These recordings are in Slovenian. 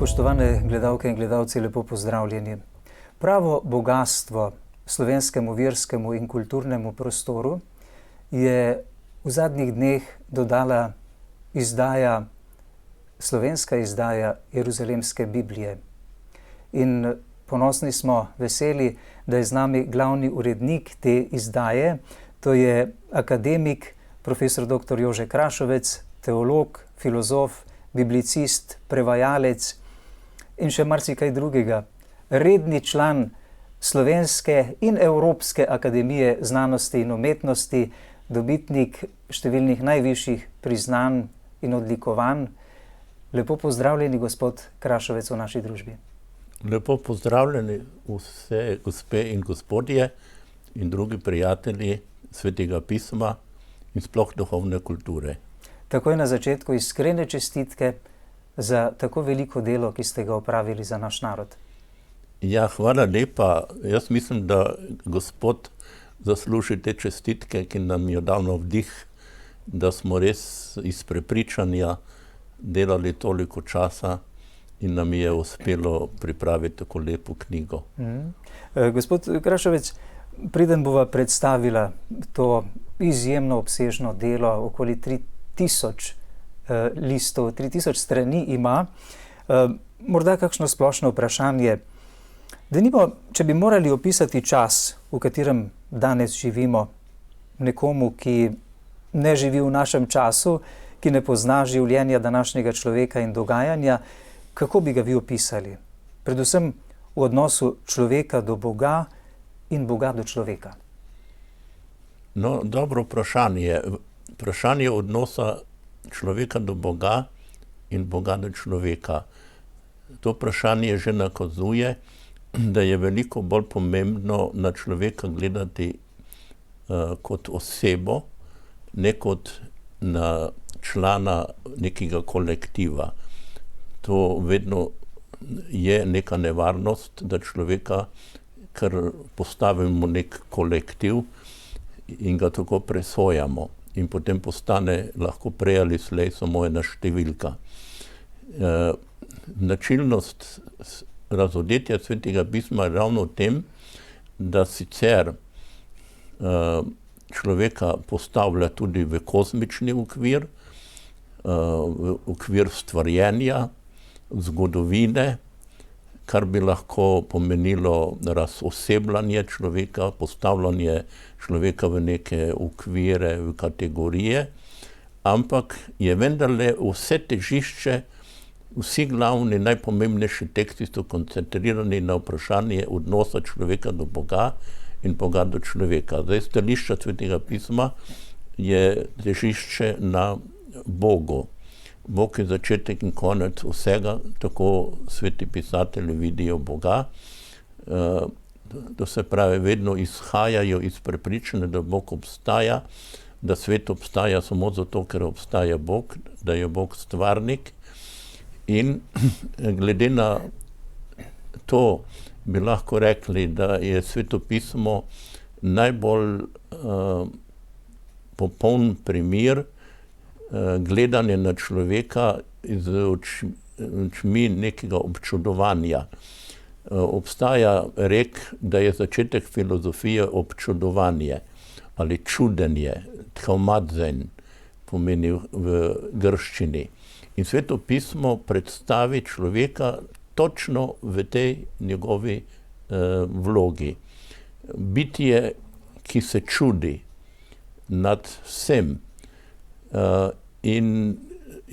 Spoštovane gledalke in gledalci, lepo pozdravljeni. Pravo bogastvo slovenskemu verskemu in kulturnemu prostoru je v zadnjih dneh dodala slovenska izdaja Jeruzalemske Biblije. In ponosni smo, veseli, da je z nami glavni urednik te izdaje, to je akademik, profesor dr. Jože Krašovec, teolog, filozof, biblicist, prevajalec in še marsikaj drugega. Redni član Slovenske in Evropske akademije znanosti in umetnosti, dobitnik številnih najvišjih priznanj in odlikovanj. Lepo pozdravljeni, gospod Krašovec, v naši družbi. Lepo pozdravljeni vse gospe in gospodje in drugi prijatelji Svetega pisma in sploh duhovne kulture. Takoj na začetku iskrene čestitke za tako veliko delo, ki ste ga opravili za naš narod. Ja, hvala lepa. Jaz mislim, da gospod zasluži te čestitke, ki nam je dal navdih, da smo res iz prepričanja delali toliko časa in nam je uspelo pripraviti tako lepo knjigo. Gospod Krašovec, preden bova predstavila to izjemno obsežno delo, okoli 3000 listov, 3000 strani ima, morda kakšno splošno vprašanje. Denimo, če bi morali opisati čas, v katerem danes živimo, nekomu, ki ne živi v našem času, ki ne pozna življenja današnjega človeka in dogajanja, kako bi ga vi opisali? Predvsem v odnosu človeka do Boga in Boga do človeka. No, dobro vprašanje. Vprašanje odnosa človeka do Boga in Boga do človeka. To vprašanje že nakazuje, da je veliko bolj pomembno na človeka gledati kot osebo, ne kot na člana nekega kolektiva. To vedno je neka nevarnost, da človeka kar postavimo nek kolektiv in ga tako presojamo. In potem postane lahko prej ali slej samo ena številka. Značilnost razodetja Svetega pisma je ravno v tem, da sicer človeka postavlja tudi v kozmični okvir, v okvir stvarjenja, zgodovine, kar bi lahko pomenilo razosebljanje človeka, postavljanje človeka v neke okvire, v kategorije, ampak je vendarle vse težišče, vsi glavni, najpomembnejši teksti so koncentrirani na vprašanje odnosa človeka do Boga in Boga do človeka. Zdaj, stališča Svetega pisma je težišče na Bogu. Bog je začetek in konec vsega, tako sveti pisatelji vidijo Boga. To se pravi, vedno izhajajo iz prepričanja, da Bog obstaja, da svet obstaja samo zato, ker obstaja Bog, da je Bog stvarnik. In glede na to bi lahko rekli, da je Sveto pismo najbolj popoln primer gledanje na človeka z očmi nekega občudovanja. Obstaja rek, da je začetek filozofije občudovanje ali čudenje, tchaumatzen pomeni v grščini. In Sveto pismo predstavi človeka točno v tej njegovi vlogi. Bitje, ki se čudi nad vsem, in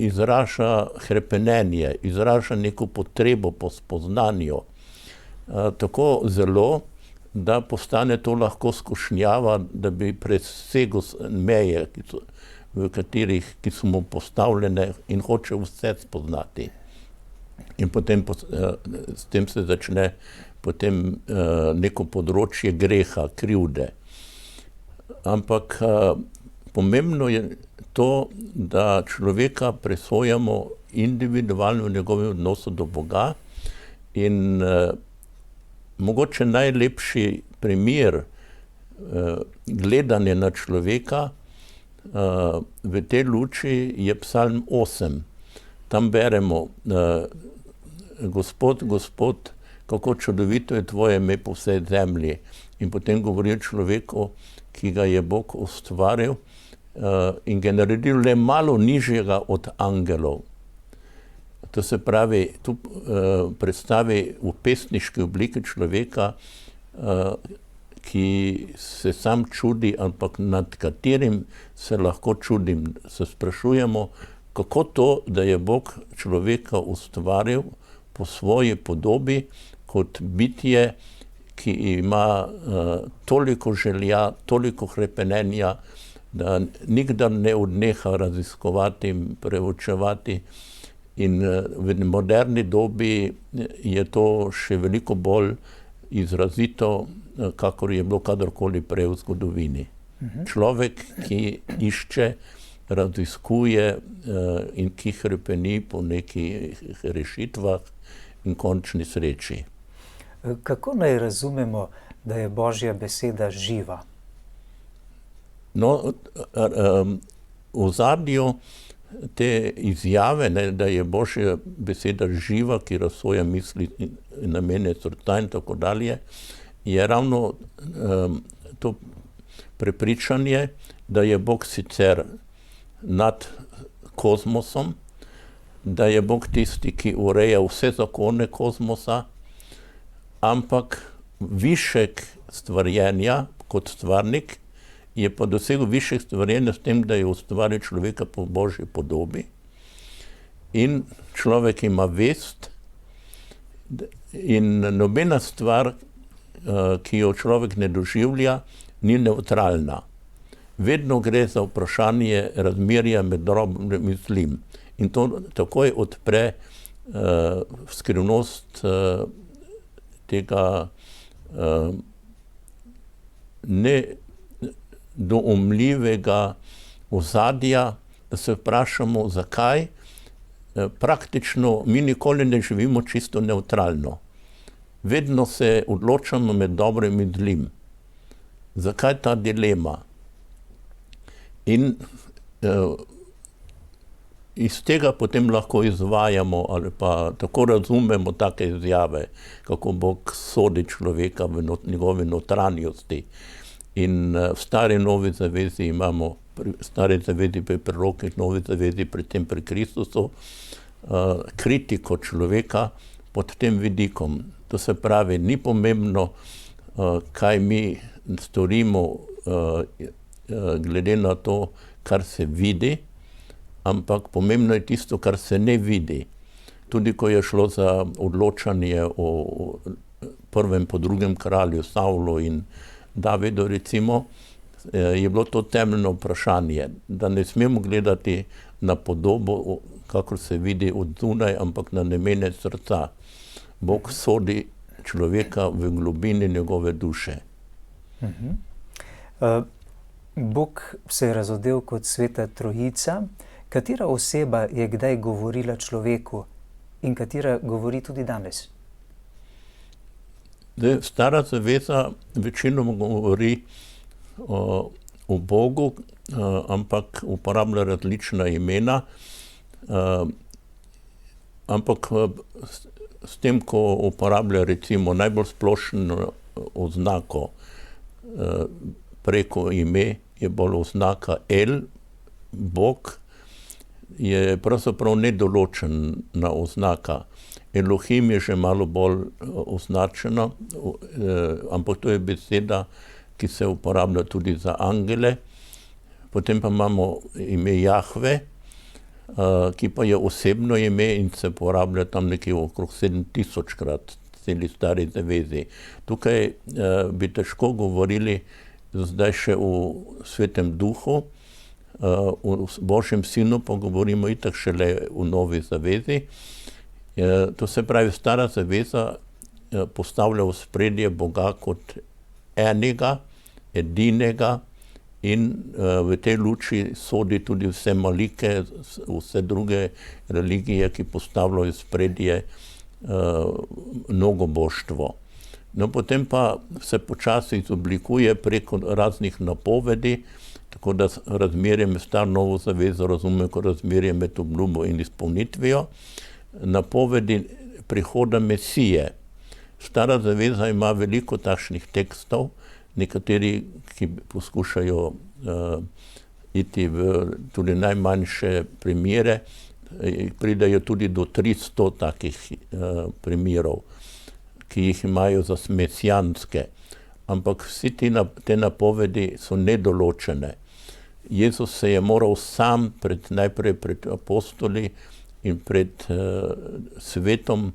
izraža hrepenenje, izraža neko potrebo po spoznanju. Tako zelo, da postane to lahko skušnjava, da bi presegel meje, ki so mu postavljene in hoče vse spoznati. In potem s tem se začne potem neko področje greha, krivde. Ampak pomembno je to, da človeka presojamo individualno v njegovem odnosu do Boga in mogoče najlepši primer gledanja na človeka v tej luči je Psalm 8. Tam beremo Gospod, Gospod, kako čudovito je tvoje ime po vsej zemlji. In potem govori o človeku, ki ga je Bog ustvaril in ga naredil le malo nižjega od angelov. To se pravi, tu predstavi v pesniški obliki človeka, ki se sam čudi, ampak nad katerim se lahko čudim. Se sprašujemo, kako to, da je Bog človeka ustvaril po svoji podobi, kot bitje, ki ima toliko želja, toliko hrepenenja, da nikdar ne odneha raziskovati in preučevati. In v moderni dobi je to še veliko bolj izrazito, kakor je bilo kadarkoli prej v zgodovini. Človek, ki išče, raziskuje in ki hrepeni po nekih rešitvah in končni sreči. Kako naj razumemo, da je Božja beseda živa? No, v ozadju te izjave, da je Božja beseda živa, ki razsoja misli in namene srca in tako dalje, je ravno to prepričanje, da je Bog sicer nad kozmosom, da je Bog tisti, ki ureja vse zakone kozmosa, ampak višek stvarjenja kot stvarnik je pa dosegel višek stvarjenja s tem, da je ustvaril človeka po Božji podobi. In človek ima vest in nobena stvar, ki jo človek ne doživlja, ni nevtralna. Vedno gre za vprašanje razmerja med dobrim in zlim. In to takoj odpre skrivnost tega nedoumljivega ozadja, da se vprašamo, zakaj praktično mi nikoli ne živimo čisto nevtralno. Vedno se odločamo med dobrim in zlim. Zakaj ta dilema? In iz tega potem lahko izvajamo ali pa tako razumemo take izjave, kako Bog sodi človeka v njegovi notranjosti. In v stari novi zavezi imamo, stari zavezi pri prerokih, novi zavezi pri tem pri Kristusu, kritiko človeka pod tem vidikom. To se pravi, ni pomembno, kaj mi storimo glede na to, kar se vidi, ampak pomembno je tisto, kar se ne vidi. Tudi ko je šlo za odločanje o prvem po drugem kralju Savlu in Davidu recimo, je bilo to temeljno vprašanje, da ne smemo gledati na podobo, kakor se vidi od zunaj, ampak na namene srca. Bog sodi človeka v globini njegove duše. Bog se je razodel kot sveta trojica. Katera oseba je kdaj govorila človeku in katera govori tudi danes? Stara zaveza večinoma govori o Bogu, ampak uporablja različna imena, ampak s tem, ko uporablja recimo najbolj splošno oznako preko ime, je bolj oznaka El, Bog, je pravzaprav nedoločena oznaka. Elohim je že malo bolj označena, ampak to je beseda, ki se uporablja tudi za angele. Potem pa imamo ime Jahve, ki pa je osebno ime in se uporablja tam nekje okrog 7000-krat v celi stari zavezi. Tukaj bi težko govorili zdaj še o Svetem Duhu, o Božjem Sinu pa govorimo itak šele v Novi zavezi. To se pravi, stara zaveza postavlja v spredje Boga kot enega, edinega in v tej luči sodi tudi vse malike, vse druge religije, ki postavljajo v spredje mnogoboštvo. No, potem pa se počasi izoblikuje preko raznih napovedi, tako da razmerje med staro novo zavezo razume kot razmerje med obljubo in izpolnitvijo. Napovedi prihoda Mesije. Stara zaveza ima veliko takšnih tekstov, nekateri, ki poskušajo iti v tudi najmanjše primere, pridajo tudi do 300 takih primerov, ki jih imajo za mesijanske. Ampak vsi te napovedi so nedoločene. Jezus se je moral sam najprej pred apostoli in pred svetom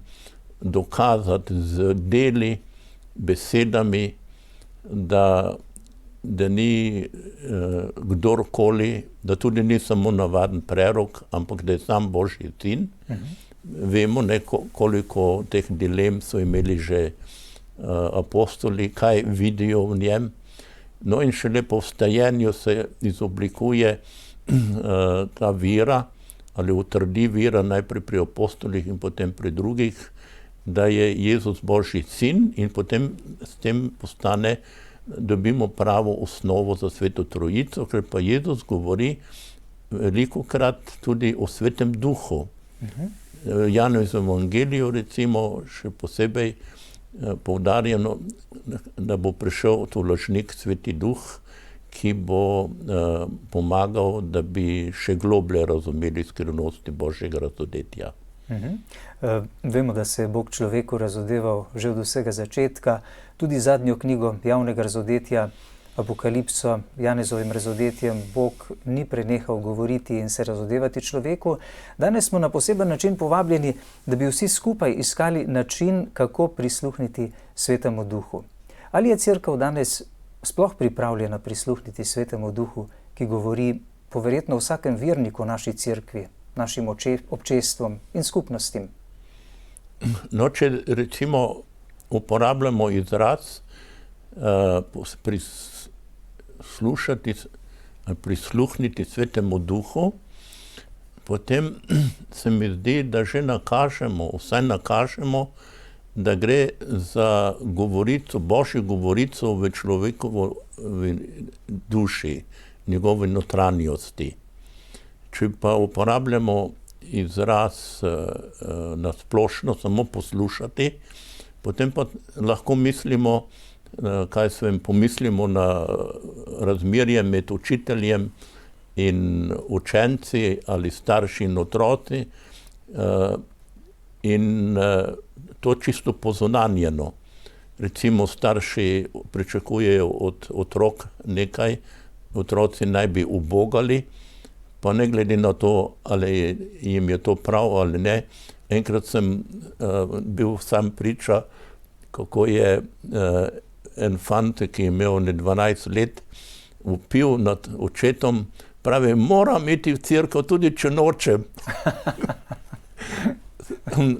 dokazati z deli, besedami, da ni kdorkoli, da tudi ni samo navaden prerok, ampak da je sam Božji sin. Vemo, koliko teh dilem so imeli že apostoli, kaj vidijo v njem. No in šele po vstajenju se izoblikuje ta vera, ali utrdi vera najprej pri apostolih in potem pri drugih, da je Jezus Božji sin, in potem s tem dobimo pravo osnovo za Sveto Trojico, ker pa Jezus govori velikokrat tudi o Svetem Duhu. V Janovem evangeliju recimo še posebej poudarjeno, da bo prišel tu lažnik Sveti Duh, ki bo pomagal, da bi še globlje razumeli skrivnosti Božjega razodetja. Vemo, da se je Bog človeku razodeval že od vsega začetka, tudi zadnjo knjigo javnega razodetja, Apokalipso, Janezovim razodetjem, Bog ni prenehal govoriti in se razodevati človeku. Danes smo na poseben način povabljeni, da bi vsi skupaj iskali način, kako prisluhniti Svetemu Duhu. Ali je Cerkev danes sploh pripravljena prisluhniti Svetemu Duhu, ki govori po verjetno vsakem verniku naši cerkvi, našim občestvom in skupnostim? No, če recimo uporabljamo izraz prisluhniti Svetemu Duhu, potem se mi zdi, da že vsaj nakažemo, da gre za govorico, Božjo govorico v človekovi duši, njegovi notranjosti. Če pa uporabljamo izraz na splošno samo poslušati, potem pa lahko mislimo, pomislimo na razmerje med učiteljem in učenci ali starši in otroci, in to čisto pozunanjeno. Recimo starši pričakujejo od otrok nekaj, otroci naj bi ubogali, pa ne glede na to, ali jim je to prav ali ne. Enkrat sem bil sam priča, kako je en fant, ki je imel 12 let, vpil nad očetom, pravi, moram iti v cerkev, tudi če nočem.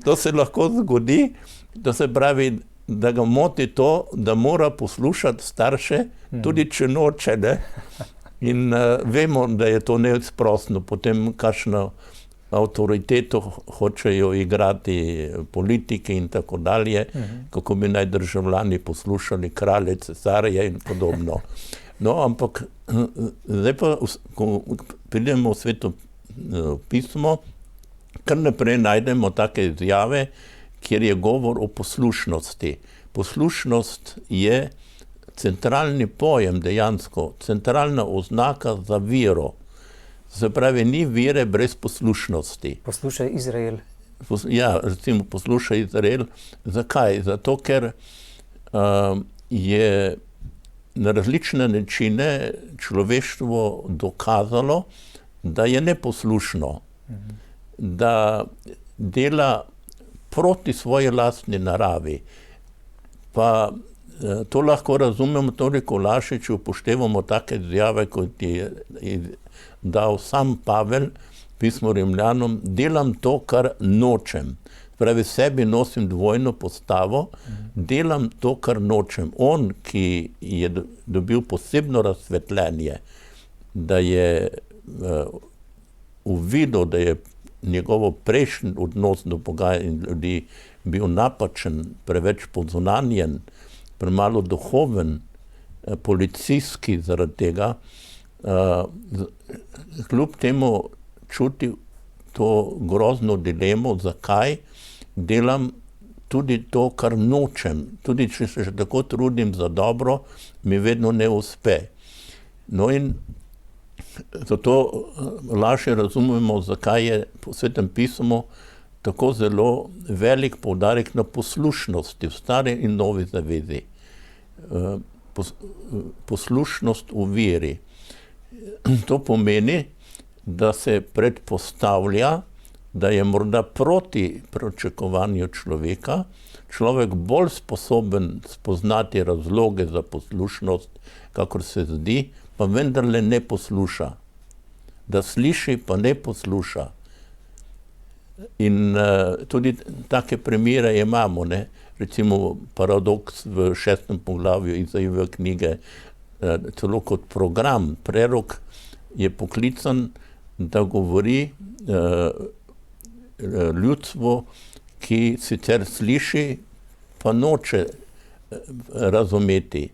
To se lahko zgodi, da se pravi, da ga moti to, da mora poslušati starše, tudi če noče, ne? In vemo, da je to neizprostno, potem kakšno avtoriteto hočejo igrati politiki in tako dalje, kako bi naj državljani poslušali kralje, cesarje in podobno. No, ampak zdaj pa, ko pridemo v Sveto pismo, kar naprej najdemo take izjave, kjer je govor o poslušnosti. Poslušnost je centralni pojem dejansko, centralna oznaka za vero. Se pravi, ni vere brez poslušnosti. Poslušaj Izrael. Ja, recimo poslušaj Izrael. Zakaj? Zato, ker je na različne načine človeštvo dokazalo, da je neposlušno, da dela proti svoji lastni naravi. Pa to lahko razumemo toliko lažje, če upoštevamo take izjave, kot je dal sam Pavel, pismo Rimljanom, delam to, kar nočem. Pravi, sebi nosim dvojno postavo, delam to, kar nočem. On, ki je dobil posebno razsvetljenje, da je uvidel, da je njegovo prejšnji odnos do Boga in ljudi bil napačen, preveč pozunanjen, premalo duhoven, policijski zaradi tega, kljub temu čuti to grozno dilemo, zakaj delam tudi to, kar nočem, tudi če se že tako trudim za dobro, mi vedno ne uspe. No in zato lažje razumemo, zakaj je po Svetem pismu tako zelo velik poudarek na poslušnosti v Stari in Novi zavezi. Poslušnost v veri. To pomeni, da se predpostavlja, da je morda proti pričakovanju človeka človek bolj sposoben spoznati razloge za poslušnost, kakor se zdi, pa vendarle ne posluša. Da sliši, pa ne posluša. In tudi take primere imamo, ne? Recimo paradoks v 6. poglavju Izajeve knjige, celo kot program, prerok je poklican, da govori ljudstvo, ki sicer sliši, pa noče razumeti.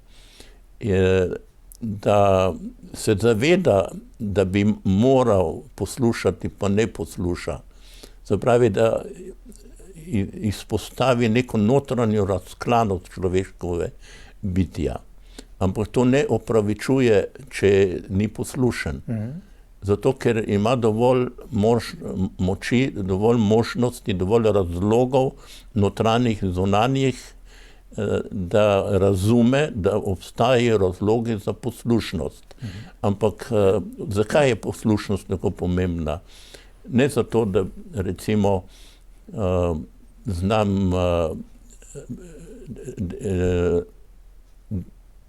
Da se zaveda, da bi moral poslušati, pa ne posluša. Se pravi, da izpostavi neko notranjo razklanost človeškega bitja. Ampak to ne opravičuje, če ni poslušen. Zato, ker ima dovolj moči, dovolj možnosti, dovolj razlogov, notranjih in zunanjih, da razume, da obstajajo razlogi za poslušnost. Ampak zakaj je poslušnost tako pomembna? Ne zato, da recimo znam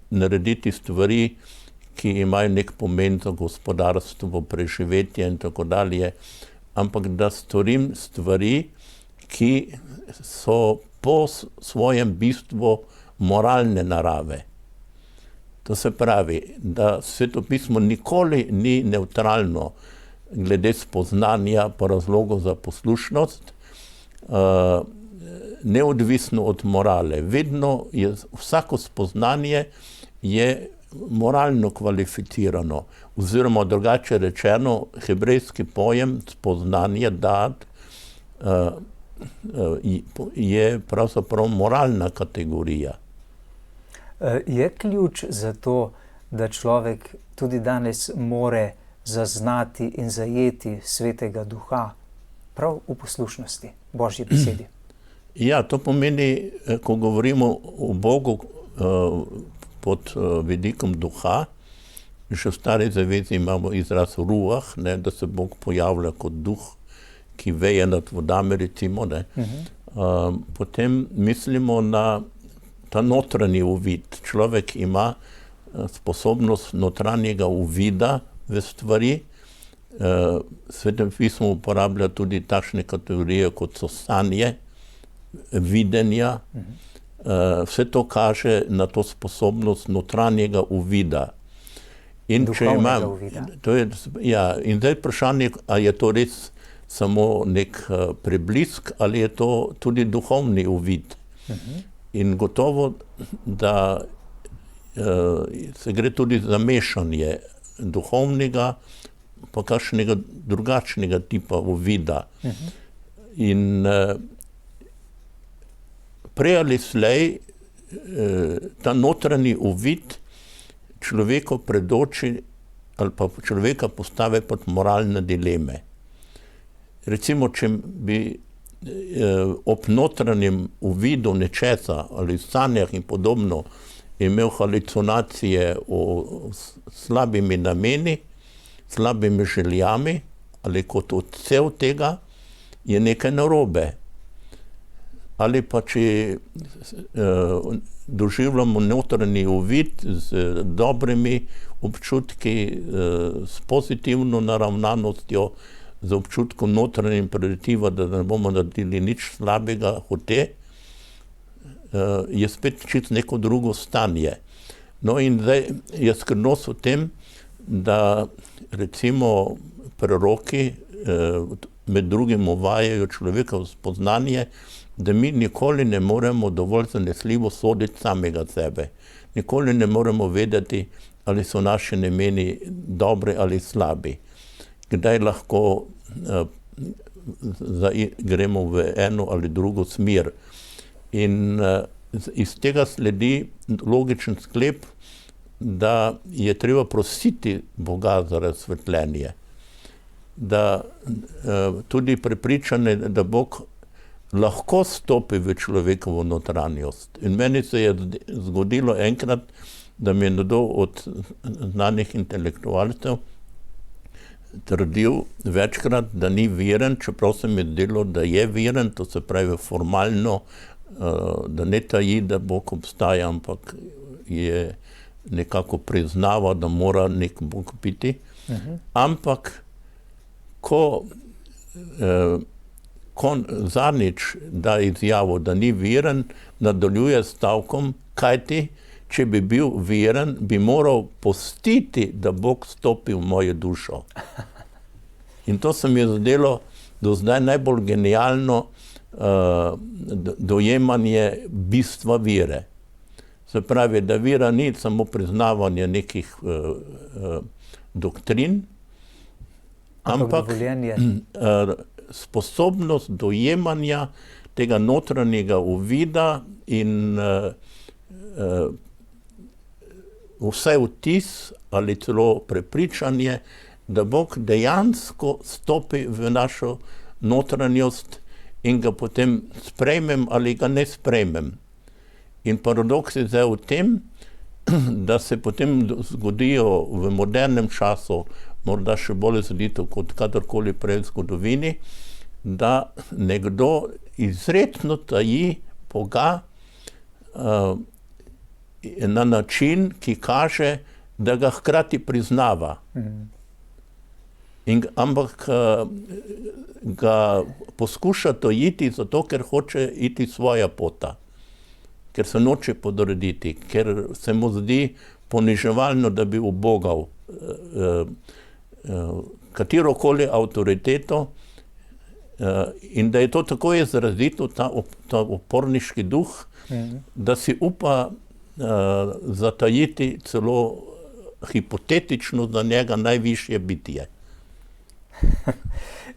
narediti stvari, ki imajo nek pomen za gospodarstvo, preživetje in tako dalje, ampak da storim stvari, ki so po svojem bistvu moralne narave. To se pravi, da Sveto pismo nikoli ni nevtralno glede spoznanja pa razlogov za poslušnost, neodvisno od morale. Vedno je vsako spoznanje je moralno kvalificirano, oziroma drugače rečeno, hebrejski pojem spoznanje, dat, je pravzaprav moralna kategorija. Je ključ za to, da človek tudi danes more zaznati in zajeti Svetega Duha prav v poslušnosti Božji besedi? Ja, to pomeni, ko govorimo o Bogu pod vidikom duha, še v Stari zavezi imamo izraz ruah, ne, da se Bog pojavlja kot duh, ki veje nad vodami, recimo. Ne. Potem mislimo na ta notranji uvid. Človek ima sposobnost notranjega uvida v stvari. Svetem pismu uporablja tudi takšne kategorije, kot so sanje, videnja. Vse to kaže na to sposobnost notranjega uvida. In če imam, to je, ja, in zdaj vprašanje, ali je to res samo nek preblisk, ali je to tudi duhovni uvid. In gotovo, da se gre tudi za mešanje duhovnega pa kakšnega drugačnega tipa uvida. In prej ali slej ta notranji uvid človeku predoči ali pa človeka postave pod moralne dileme. Recimo, če bi ob notranjem uvidu nečesa ali sanjah in podobno imel halucinacije o slabimi nameni, slabimi željami, ali kot odsev tega, je nekaj narobe. Ali pa če doživljamo notranji uvid z dobrimi občutki, s pozitivno naravnanostjo, z občutkom notranjega imperativa, da ne bomo naredili nič slabega hote, je spet čisto neko drugo stanje. No in zdaj je skrivnost v tem, da recimo preroki med drugim uvajajo človeka v spoznanje, da mi nikoli ne moremo dovolj zanesljivo soditi samega sebe. Nikoli ne moremo vedeti, ali so naši nameni dobri ali slabi. Kdaj lahko gremo v eno ali drugo smer. In iz tega sledi logičen sklep, da je treba prositi Boga za razsvetljenje. Da tudi prepričanje, da Bog lahko stopi v človekovo notranjost. In meni se je zgodilo enkrat, da mi je nekdo od znanih intelektualcev trdil večkrat, da ni veren, čeprav se mi je zdelo, da je veren, to se pravi formalno, da ne taji, da Bog obstaja, ampak je nekako priznava, da mora nek Bog biti. Ampak ko zadnjič da izjavo, da ni veren, nadaljuje stavkom, kajti če bi bil veren, bi moral pustiti, da Bog stopi v mojo dušo. In to se mi je zdelo do zdaj najbolj genialno dojemanje bistva vere. Se pravi, da vera ni samo priznavanje nekih doktrin, ampak sposobnost dojemanja tega notranjega uvida in vsaj vtis ali celo prepričanje, da Bog dejansko stopi v našo notranjost in ga potem sprejmem ali ga ne sprejmem. In paradoks je zdaj v tem, da se potem zgodijo v modernem času, morda še bolj zgoditev kot kadarkoli prej v zgodovini, da nekdo izrecno taji Boga na način, ki kaže, da ga hkrati priznava. Ampak ga poskuša tojiti zato, ker hoče iti svoja pota, ker se noče podrediti, ker se mu zdi poniževalno, da bi ubogal katerokoli avtoriteto, in da je to tako izrazito, ta uporniški duh, da si upa zatajiti celo hipotetično za njega najvišje bitje.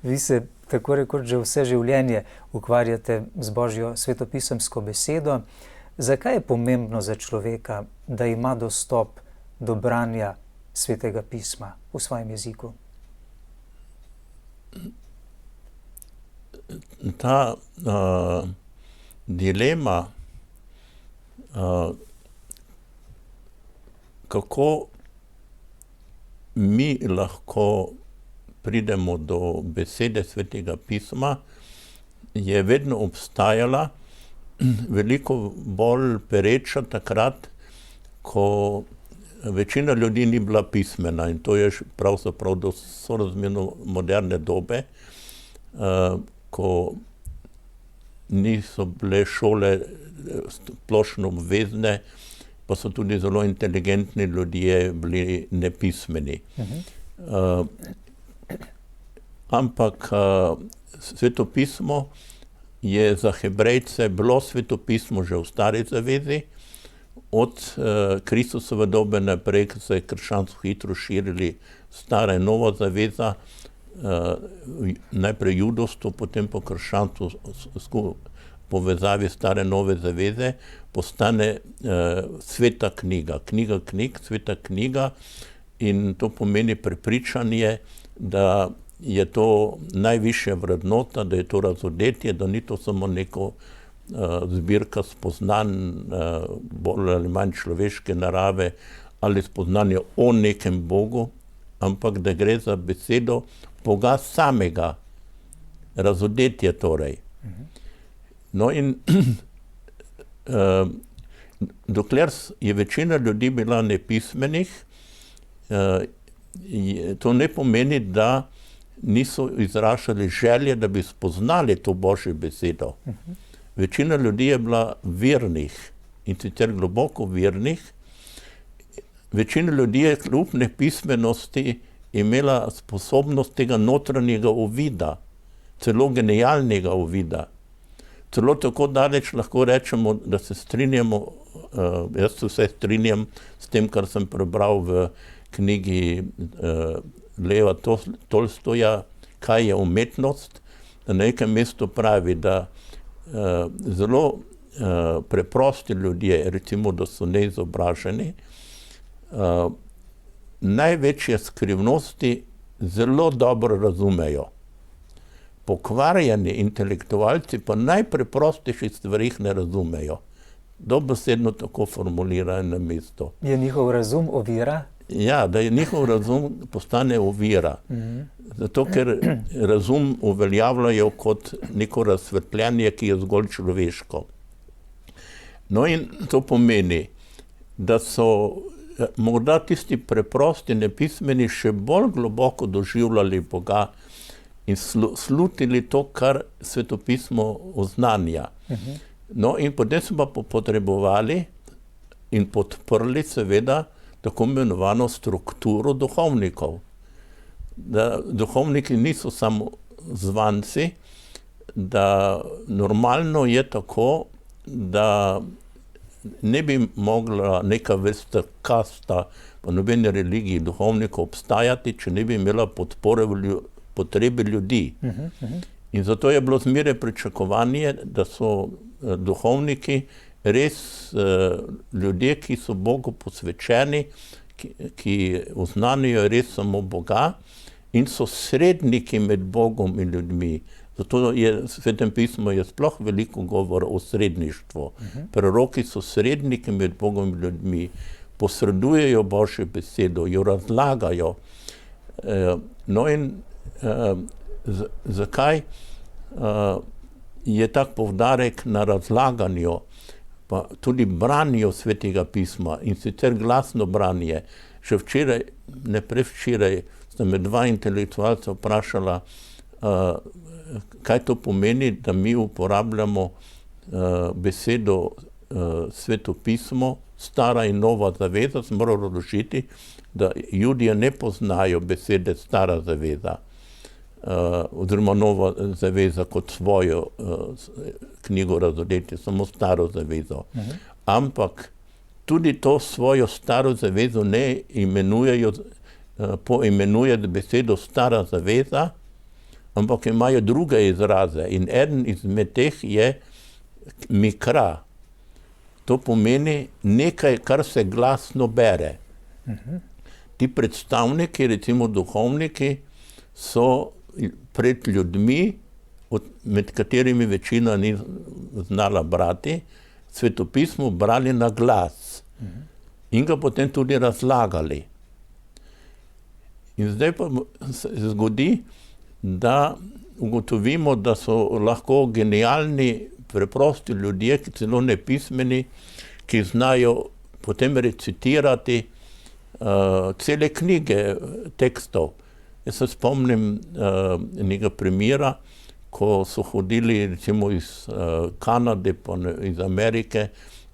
Vi se tako rekoč že vse življenje ukvarjate z Božjo svetopisemsko besedo. Zakaj je pomembno za človeka, da ima dostop do branja Svetega pisma v svojem jeziku? Ta dilema, kako mi lahko pridemo do besede Svetega pisma, je vedno obstajala, veliko bolj pereča takrat, ko večina ljudi ni bila pismena, in to je pravzaprav do sorazmerno moderne dobe, ko niso bile šole splošno obvezne, pa so tudi zelo inteligentni ljudje bili nepismeni. Ampak svetopismo je za Hebrejce bilo svetopismo že v Stari zavezi, od Kristusove dobe naprej, ko se je krščanstvo hitro širili Stara in Nova zaveza, najprej judovstvo, potem po krščanstvu povezavi Stare Nove zaveze, postane sveta knjiga, knjiga knjig, sveta knjiga, in to pomeni prepričanje, da je to najvišja vrednota, da je to razodetje, da ni to samo neko zbirka spoznanj bolj ali manj človeške narave ali spoznanje o nekem Bogu, ampak da gre za besedo Boga samega, razodetje torej. No in dokler je večina ljudi bila nepismenih, to ne pomeni, da niso izražali želje, da bi spoznali to Božjo besedo. Večina ljudi je bila vernih, in sicer globoko vernih. Večina ljudi je kljub nepismenosti imela sposobnost tega notranjega uvida, celo genialnega uvida. Celo tako daleč lahko rečemo, da se strinjamo, jaz se vse strinjam s tem, kar sem prebral v knjigi Leva Tolstoja, Kaj je umetnost, da na nekem mestu pravi, da zelo preprosti ljudje, recimo, da so neizobraženi, največje skrivnosti zelo dobro razumejo. Pokvarjeni intelektualci pa najpreprostejših stvarih ne razumejo. Dobesedno tako formulirajo na mesto. Je njihov razum ovira? Ja, da je njihov razum postane ovira. Zato, ker razum uveljavljajo kot neko razsvetljanje, ki je zgolj človeško. No in to pomeni, da so morda tisti preprosti nepismeni še bolj globoko doživljali Boga in slutili to, kar svetopismo oznanja. No in potem so pa potrebovali in podprli seveda tako imenovano strukturo duhovnikov. Da duhovniki niso samo zvanci, da normalno je tako, da ne bi mogla neka vrsta kasta po nobeni religiji duhovnikov obstajati, če ne bi imela podpore potrebe ljudi. In zato je bilo zmeraj pričakovanje, da so duhovniki res ljudje, ki so Bogu posvečeni, ki oznanjajo res samo Boga in so sredniki med Bogom in ljudmi. Zato je v Svetem pismu je sploh veliko govora o sredništvu. Proroki so sredniki med Bogom in ljudmi, posredujejo Božjo besedo, jo razlagajo. No in zakaj je tak poudarek na razlaganju, pa tudi branju Svetega pisma in sicer glasno branje. Še včeraj, ne prevčeraj, sta me dva intelektualca vprašala, kaj to pomeni, da mi uporabljamo besedo svetopismo, stara in nova zaveza. Sem moral razložiti, da Judje ne poznajo besede stara zaveza, oziroma nova zaveza kot svojo knjigo razodeti, samo staro zavezo. Ampak tudi to svojo staro zavezo ne imenujejo, poimenuje besedo stara zaveza, ampak imajo druge izraze in eden izmed teh je mikra. To pomeni nekaj, kar se glasno bere. Ti predstavniki, recimo duhovniki, so pred ljudmi, med katerimi večina ni znala brati, svetopismo brali na glas in ga potem tudi razlagali. In zdaj pa se zgodi, da ugotovimo, da so lahko genialni, preprosti ljudje, ki celo nepismeni, ki znajo potem recitirati cele knjige tekstov. Jaz se spomnim nekega primera, ko so hodili recimo iz Kanade pa iz Amerike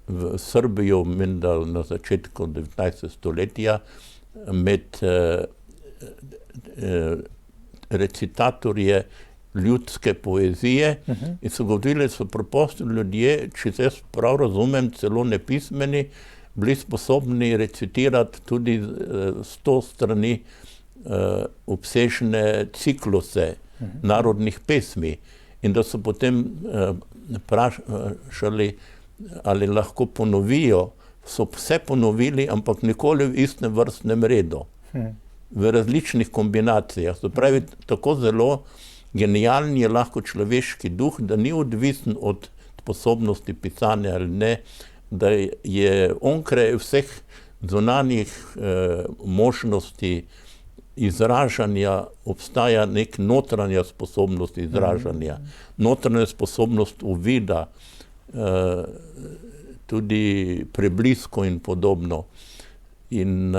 v Srbijo, menda na začetku 19. stoletja, med recitatorje ljudske poezije in so govorili, so preprosti ljudje, če se prav razumem, celo nepismeni, bili sposobni recitirati tudi 100 strani obsežne cikluse narodnih pesmi. In da so potem vprašali, ali lahko ponovijo, so vse ponovili, ampak nikoli v istem vrstnem redu. V različnih kombinacijah. To pravi, tako zelo genialen je lahko človeški duh, da ni odvisen od sposobnosti pisanja ali ne, da je onkraj vseh zunanjih možnosti izražanja obstaja nek notranja sposobnost izražanja, notranja sposobnost uvida, tudi preblisko in podobno. In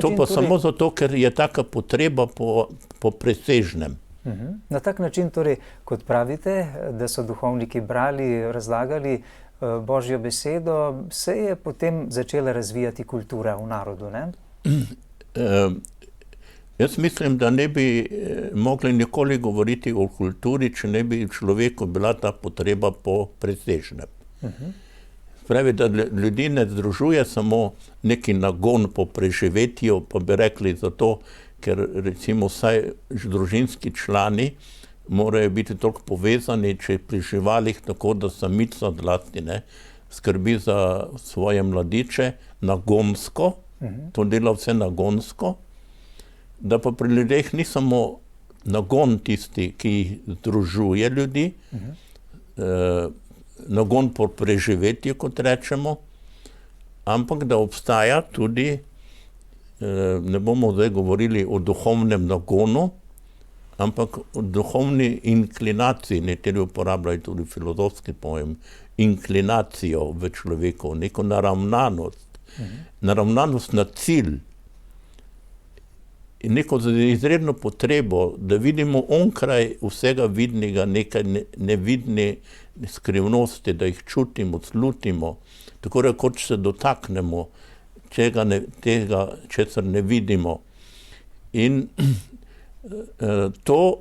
to pa samo zato, ker je taka potreba po presežnem. Na tak način torej, kot pravite, da so duhovniki brali, razlagali Božjo besedo, se je potem začela razvijati kultura v narodu, ne? Jaz mislim, da ne bi mogli nikoli govoriti o kulturi, če ne bi človeku bila ta potreba po presežnem. Pravi, da ljudi ne združuje samo neki nagon po preživetju, pa bi rekli zato, ker recimo vsaj družinski člani morajo biti toliko povezani, če pri živalih tako, da samica zlasti, ne, skrbi za svoje mladiče nagonsko, to dela vse nagonsko, da pa pri ljudeh ni samo nagon tisti, ki jih združuje ljudi, nagon po preživetju, kot rečemo, ampak da obstaja tudi, ne bomo zdaj govorili o duhovnem nagonu, ampak o duhovni inklinaciji, nekateri uporabljajo tudi filozofski pojem, inklinacijo v človeku, neko naravnanost, naravnanost na cilj in neko izredno potrebo, da vidimo onkraj vsega vidnega nekaj nevidne skrivnosti, da jih čutimo, slutimo, tako rekoč se dotaknemo tega, česar ne vidimo. In to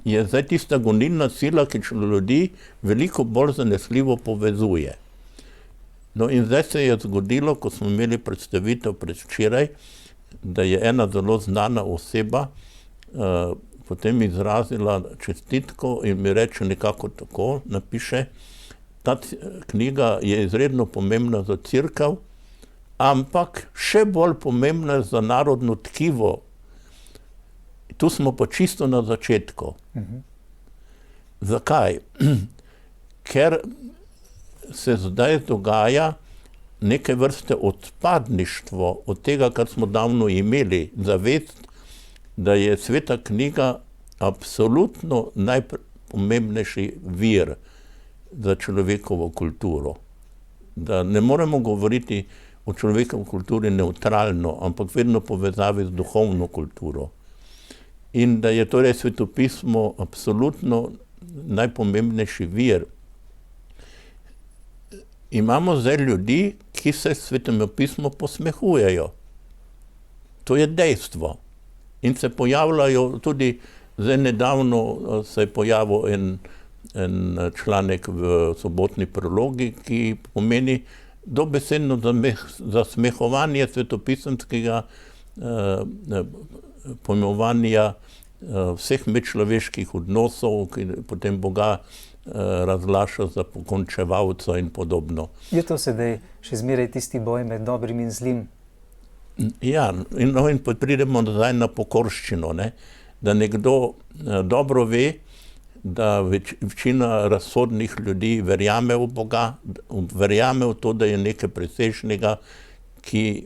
je zdaj tista gonilna sila, ki ljudi veliko bolj zanesljivo povezuje. No in zdaj se je zgodilo, ko smo imeli predstavitev predvčeraj, da je ena zelo znana oseba potem izrazila čestitko in mi reče nekako tako, napiše, ta knjiga je izredno pomembna za cerkev, ampak še bolj pomembna za narodno tkivo. Tu smo pa čisto na začetku. Zakaj? Ker se zdaj dogaja neke vrste odpadništvo od tega, kar smo davno imeli, zavest, da je sveta knjiga absolutno najpomembnejši vir za človekovo kulturo. Da ne moremo govoriti o človekovi kulturi nevtralno, ampak vedno povezavi z duhovno kulturo. In da je torej svetopismo absolutno najpomembnejši vir. Imamo zdaj ljudi, ki se svetemu pismu posmehujejo. To je dejstvo. In se pojavljajo tudi, zdaj nedavno se je pojavil en članek v Sobotni prilogi, ki pomeni dobesedno zasmehovanje svetopisemskega pojmovanja vseh medčloveških odnosov, ki potem Boga razglaša za pokončevalca in podobno. Je to sedaj še zmeraj tisti boj med dobrim in zlim? Ja, in pridemo nazaj na pokorščino, ne? Da nekdo dobro ve, da večina razsodnih ljudi verjame v Boga, verjame v to, da je nekaj presežnega, ki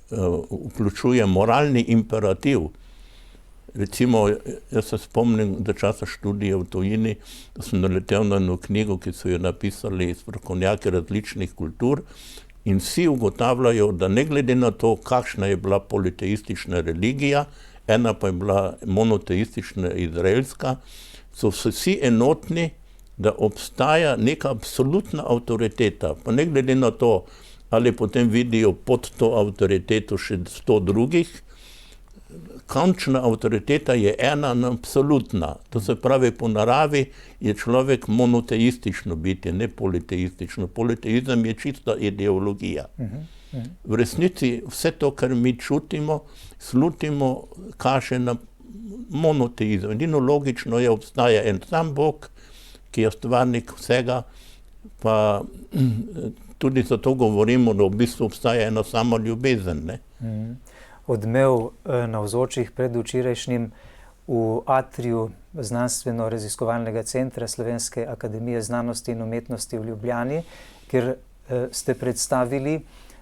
vključuje moralni imperativ. Recimo, jaz se spomnim, da časa študija v tujini, da sem naletel na eno knjigo, ki so jo napisali strokovnjaki različnih kultur in vsi ugotavljajo, da ne glede na to, kakšna je bila politeistična religija, ena pa je bila monoteistična izraelska, so vsi enotni, da obstaja neka absolutna avtoriteta, pa ne glede na to, ali potem vidijo pod to avtoriteto še 100 drugih, končna avtoriteta je ena in absolutna. To se pravi, po naravi je človek monoteistično bitje, ne politeistično. Politeizem je čista ideologija. V resnici vse to, kar mi čutimo, slutimo, kaže na monoteizem. Edino logično je, obstaja en sam Bog, ki je stvarnik vsega, pa tudi zato govorimo, da v bistvu obstaja ena sama ljubezen, ne? Odmev navzočih predvčerajšnjim v atriju Znanstveno-raziskovalnega centra Slovenske akademije znanosti in umetnosti v Ljubljani, kjer ste predstavili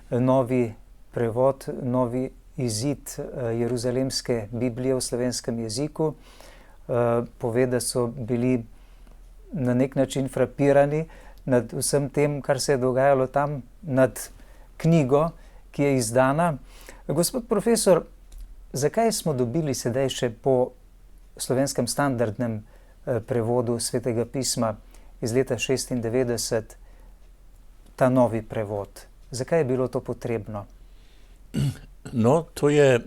novi prevod, novi izid Jeruzalemske Biblije v slovenskem jeziku. Pove, da so bili na nek način frapirani nad vsem tem, kar se je dogajalo tam, nad knjigo, ki je izdana. Gospod profesor, zakaj smo dobili sedaj še po slovenskem standardnem prevodu Svetega pisma iz leta 96 ta novi prevod? Zakaj je bilo to potrebno? No, to je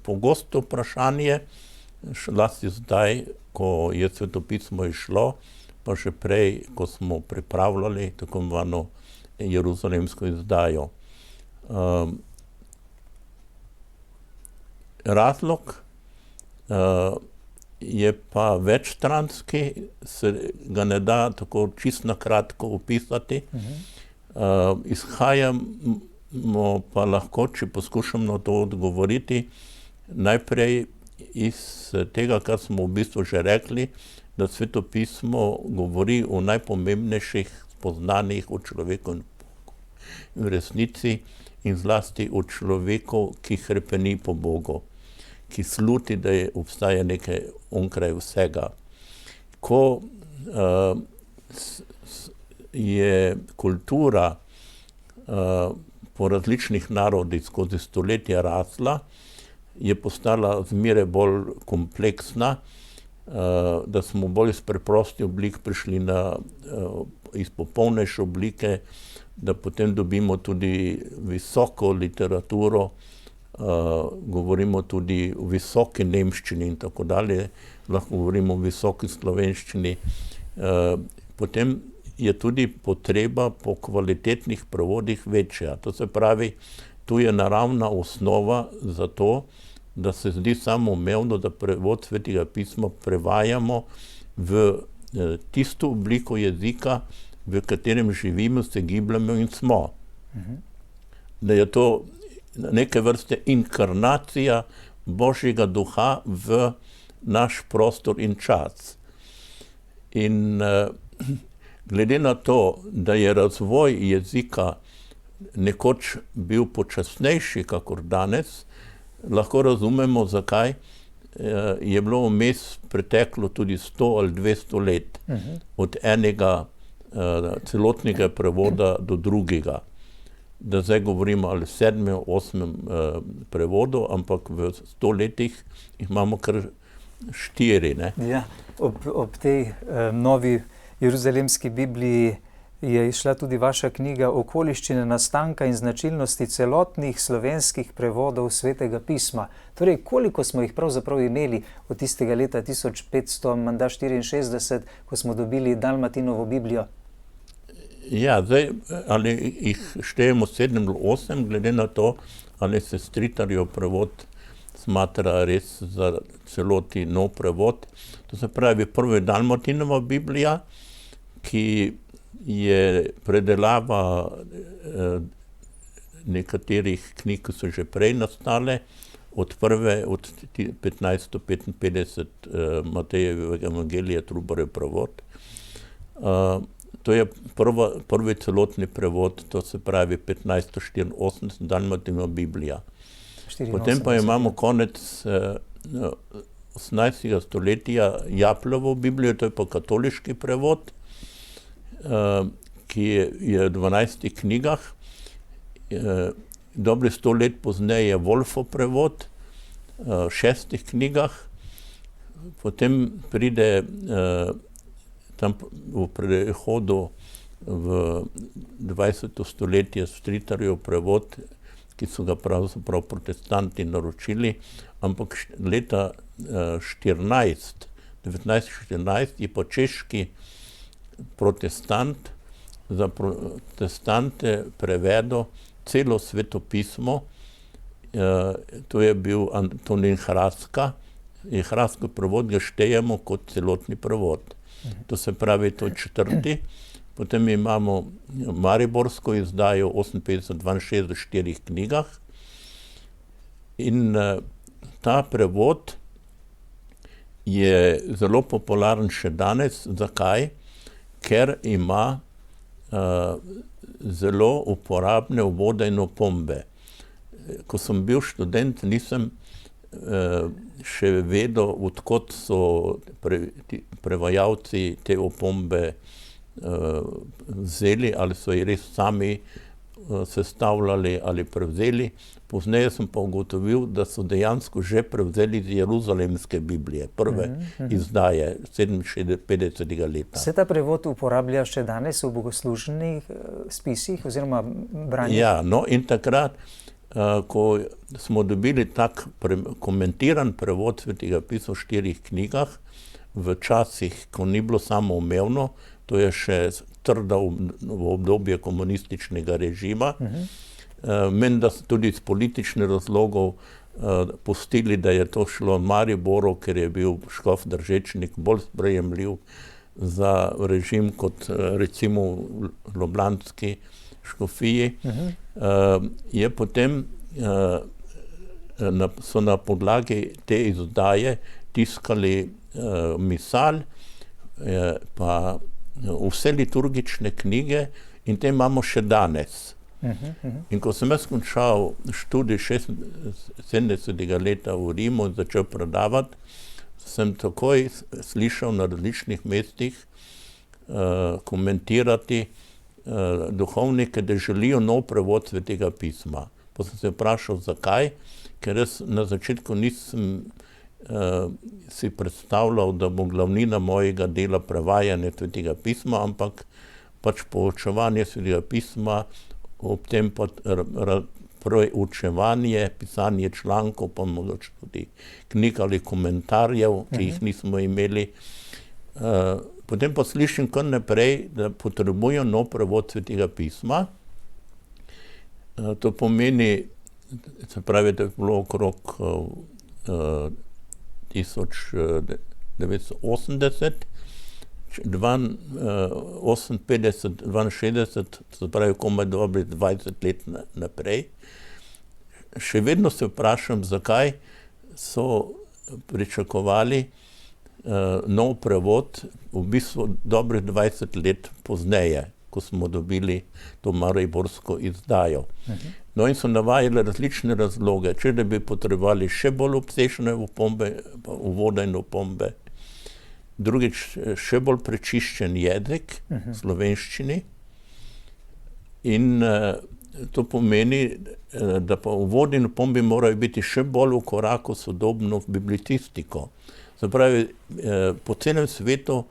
pogosto vprašanje, zlasti zdaj, ko je svetopismo išlo, pa še prej, ko smo pripravljali tako imenovano jeruzalemsko izdajo. Razlog je pa večstranski, se ga ne da tako čisto na kratko opisati. Izhajamo pa lahko, če poskušamo to odgovoriti, najprej iz tega, kar smo v bistvu že rekli, da Sveto pismo govori o najpomembnejših spoznanjih o človeku in v resnici in zlasti o človeku, ki hrepeni po Bogu, ki sluti, da obstaja nekaj onkraj vsega. Ko je kultura po različnih narodih skozi stoletja rasla, je postala zmeraj bolj kompleksna, da smo bolj iz preprostih oblik prišli iz popolnejše oblike, da potem dobimo tudi visoko literaturo, govorimo tudi o visoki nemščini in tako dalje, lahko govorimo o visoki slovenščini. Potem je tudi potreba po kvalitetnih prevodih večja. To se pravi, tu je naravna osnova za to, da se zdi samoumevno, da prevod Svetega pisma prevajamo v tisto obliko jezika, v katerem živimo, se gibljamo in smo. Da je to neke vrste inkarnacija Božjega duha v naš prostor in čas. In glede na to, da je razvoj jezika nekoč bil počasnejši kakor danes, lahko razumemo, zakaj je bilo vmes preteklo tudi 100 ali 200 let od enega celotnega prevoda do drugega. Da zdaj govorimo ali 7., 8. prevodu, ampak v 100 letih jih imamo kar 4. Ne? Ja, ob tej novi jeruzalemski Bibliji je izšla tudi vaša knjiga Okoliščine nastanka in značilnosti celotnih slovenskih prevodov Svetega pisma. Torej, koliko smo jih pravzaprav imeli od tistega leta 1500, menda 64, ko smo dobili Dalmatinovo Biblijo? Ja, zdaj, ali jih štejemo 7 ali 8, glede na to, ali se Stritarjev prevod smatra res za celoti nov prevod. To se pravi, prvo je Dalmatinova Biblija, ki je predelava nekaterih knjig, ki so že prej nastale, od 1555 Matejevega Evangelija, Trubarjev prevod. To je prvi celotni prevod, to se pravi 1584, Dalmatinova Biblija. 84. Potem pa imamo konec 18. stoletja Japljevo Biblijo, to je pa katoliški prevod, ki je v 12 knjigah. Dobri 100 let pozneje Wolfov prevod, 6 knjigah. Potem pride tam v prehodu v 20. stoletje Stritarjev prevod, ki so ga pravzaprav protestanti naročili, ampak leta 1914 je pa češki protestant za protestante prevedel celo Sveto pismo. To je bil Antonin Hraska. In Hrasko prevod ga štejemo kot celotni prevod. To se pravi, to je 4. Potem imamo mariborsko izdajo 58-62 v 4 knjigah. In ta prevod je zelo popularen še danes. Zakaj? Ker ima zelo uporabne uvode in opombe. Ko sem bil študent, nisem še vedel, odkot so prevajalci te opombe vzeli, ali so jih res sami sestavljali ali prevzeli. Pozneje sem pa ugotovil, da so dejansko že prevzeli iz Jeruzalemske Biblije, prve izdaje 57. leta. Se ta prevod uporablja še danes v bogoslužnih spisih oziroma branjih? Ja, no in takrat, ko smo dobili tak komentiran prevod Svetega pisma v 4 knjigah, v časih, ko ni bilo samoumevno, to je še trda v obdobje komunističnega režima, menda tudi iz političnih razlogov pustili, da je to šlo Mariboru, ker je bil škof Držečnik bolj sprejemljiv za režim kot recimo v ljubljanski škofiji. Je potem so na podlagi te izdaje tiskali misal, pa vse liturgične knjige in te imamo še danes. In ko sem jaz končal študij 70. leta v Rimu in začel predavati, sem takoj slišal na različnih mestih komentirati duhovnike, da želijo nov prevod Svetega pisma. Pa sem se vprašal, zakaj, ker jaz na začetku nisem si predstavljal, da bo glavnina mojega dela prevajanje Svetega pisma, ampak pač poučevanje Svetega pisma, ob tem pa preučevanje, pisanje člankov, pa mogoče tudi knjig ali komentarjev, ki jih nismo imeli. Potem pa slišim kar naprej, da potrebujo nov prevod Svetega pisma. To pomeni, se pravi, da je bilo okrog 1980, 58, 62, se pravi komaj dobrih 20 let naprej. Še vedno se vprašam, zakaj so pričakovali nov prevod v bistvu dobrih 20 let pozneje, ko smo dobili to mariborsko izdajo. No in so navajali različne razloge, če da bi potrebovali še bolj obsežne opombe, uvode in opombe. Drugič, še bolj prečiščen jezik v slovenščini. In to pomeni, da pa uvodi in opombe morajo biti še bolj v koraku s sodobno biblicistiko. Se pravi, po celem svetu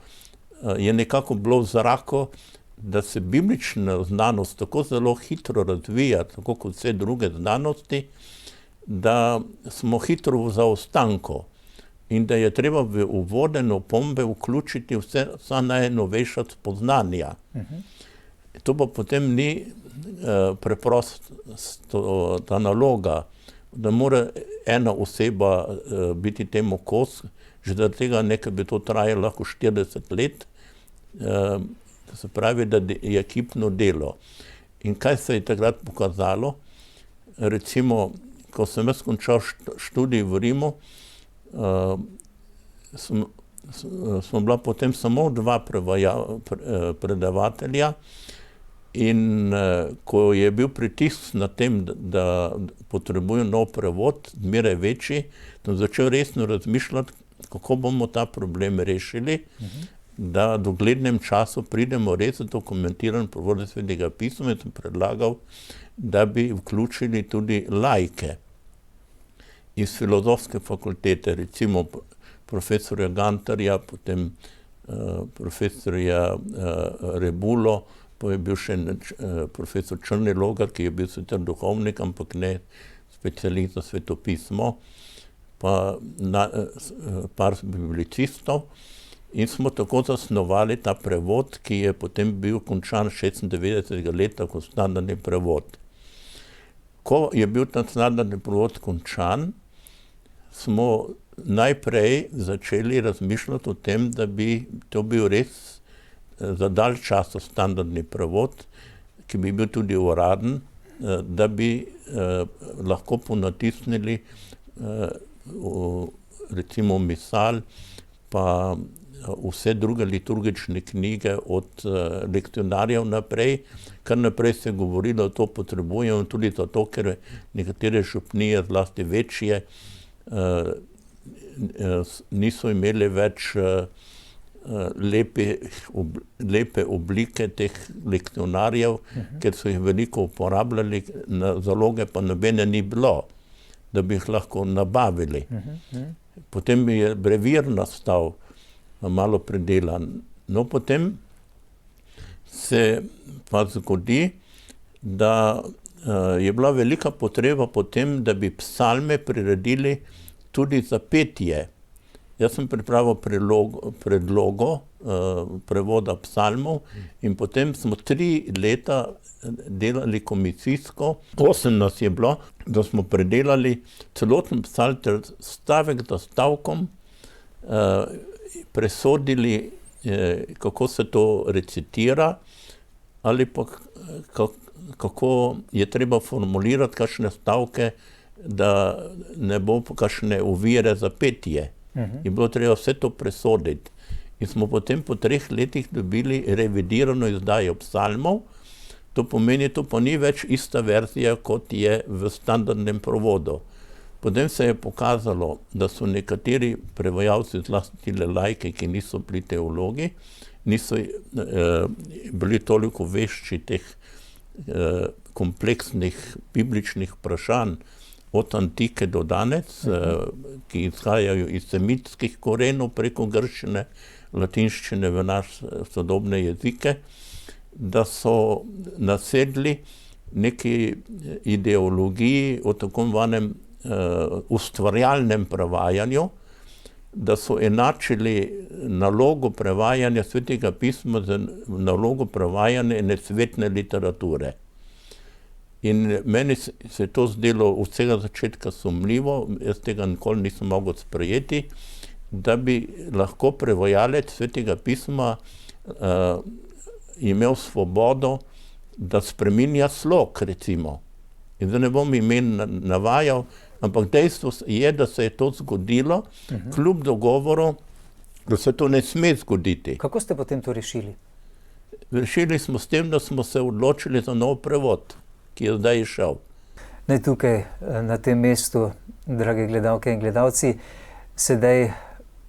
je nekako bilo v zraku, da se biblična znanost tako zelo hitro razvija, tako kot vse druge znanosti, da smo hitro v zaostanku. In da je treba v uvode in opombe vključiti vsa najnovejša spoznanja. To pa potem ni preprosto ta naloga, da mora ena oseba biti temu kos, že da tega nekaj bi to trajalo lahko 40 let, se pravi, da je ekipno delo. In kaj se je takrat pokazalo? Recimo, ko sem jaz končal študij v Rimu, smo bila potem samo dva predavatelja in ko je bil pritisk na tem, da potrebujem nov prevod, zmeraj večji, sem začel resno razmišljati, kako bomo ta problem rešili, da v doglednem času pridemo res dokumentiran prevod Svetega pisma in sem predlagal, da bi vključili tudi laike iz filozofske fakultete, recimo profesorja Gantarja, potem profesorja Rebulo, pa je bil še profesor Črnilogar, ki je bil sicer duhovnik, ampak ne specialist za svetopismo, pa par biblicistov. In smo tako zasnovali ta prevod, ki je potem bil končan 96. leta kot standardni prevod. Ko je bil ta standardni prevod končan, smo najprej začeli razmišljati o tem, da bi to bil res za dalj časa standardni prevod, ki bi bil tudi uraden, da bi lahko ponatisnili recimo misal, pa vse druge liturgične knjige od lekcionarjev naprej, kar naprej se je govorilo, da to potrebujemo tudi zato, ker nekatere župnije, zlasti večje, niso imeli več lepe oblike teh lekcionarjev, ker so jih veliko uporabljali, na zaloge pa nobene ni bilo, da bi jih lahko nabavili. Potem je brevir nastal, malo predelan. No, potem se pa zgodi, da je bila velika potreba po tem, da bi psalme priredili tudi za petje. Jaz sem pripravil predlogo prevoda psalmov in potem smo 3 leta delali komisijsko. 8 nas je bilo, da smo predelali celoten psalter stavek za stavkom, presodili, kako se to recitira, ali pa kako je treba formulirati kakšne stavke, da ne bo kakšne ovire za petje. In bilo treba vse to presoditi. In smo potem po 3 letih dobili revidirano izdajo psalmov. To pomeni, to pa ni več ista verzija, kot je v standardnem prevodu. Potem se je pokazalo, da so nekateri prevajalci, zlasti lajke, ki niso bili teologi, niso bili toliko vešči teh kompleksnih bibličnih vprašanj od antike do danes, ki izhajajo iz semitskih korenov preko grščine, latinščine v naše sodobne jezike, da so nasedli neki ideologiji o tako imenovanem ustvarjalnem prevajanju, da so enačili nalogo prevajanja Svetega pisma z nalogo prevajanja nesvetne literature. In meni se je to zdelo od vsega začetka sumljivo, jaz tega nikoli nisem mogel sprejeti, da bi lahko prevajalec Svetega pisma imel svobodo, da spreminja slog, recimo. In da ne bom imen navajal, ampak dejstvo je, da se je to zgodilo, kljub dogovoru, da se to ne sme zgoditi. Kako ste potem to rešili? Rešili smo s tem, da smo se odločili za nov prevod, ki je zdaj šel. Naj tukaj na tem mestu, drage gledalke in gledalci, sedaj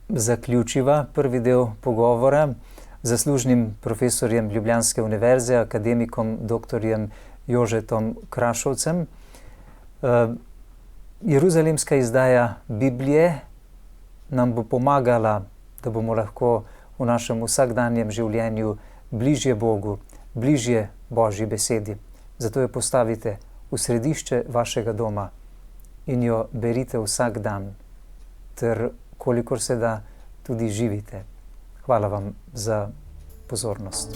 zaključiva prvi del pogovora z zaslužnim profesorjem Ljubljanske univerze, akademikom dr. Jožetom Krašovcem. Jeruzalemska izdaja Biblije nam bo pomagala, da bomo lahko v našem vsakdanjem življenju bližje Bogu, bližje Božji besedi. Zato jo postavite v središče vašega doma in jo berite vsak dan, ter kolikor se da tudi živite. Hvala vam za pozornost.